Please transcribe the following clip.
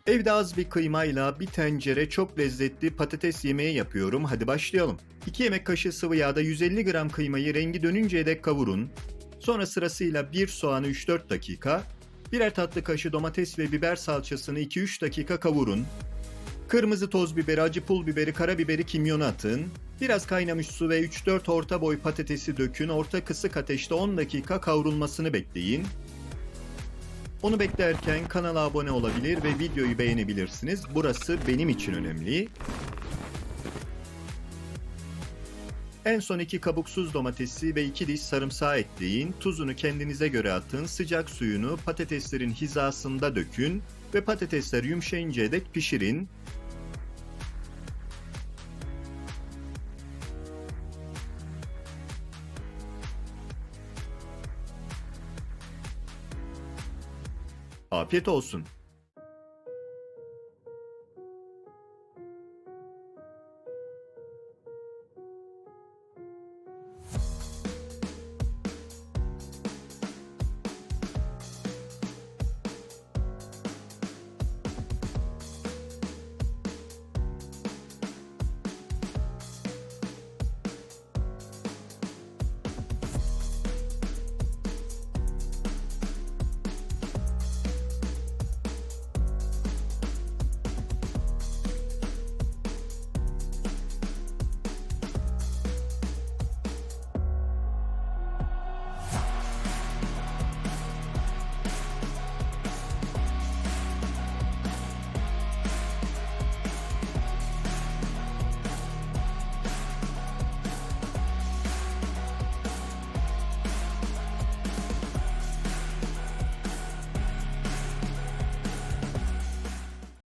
Evde az bir kıymayla bir tencere çok lezzetli patates yemeği yapıyorum. Hadi başlayalım. 2 yemek kaşığı sıvı yağda 150 gram kıymayı rengi dönünceye dek kavurun. Sonra sırasıyla bir soğanı 3-4 dakika, birer tatlı kaşığı domates ve biber salçasını 2-3 dakika kavurun. Kırmızı toz biberi, acı pul biberi, karabiberi, kimyonu atın. Biraz kaynamış su ve 3-4 orta boy patatesi dökün. Orta kısık ateşte 10 dakika kavrulmasını bekleyin. Onu beklerken kanala abone olabilir ve videoyu beğenebilirsiniz. Burası benim için önemli. En son 2 kabuksuz domatesi ve 2 diş sarımsağı ekleyin. Tuzunu kendinize göre atın. Sıcak suyunu patateslerin hizasında dökün ve patatesler yumuşayıncaya dek pişirin. Afiyet olsun.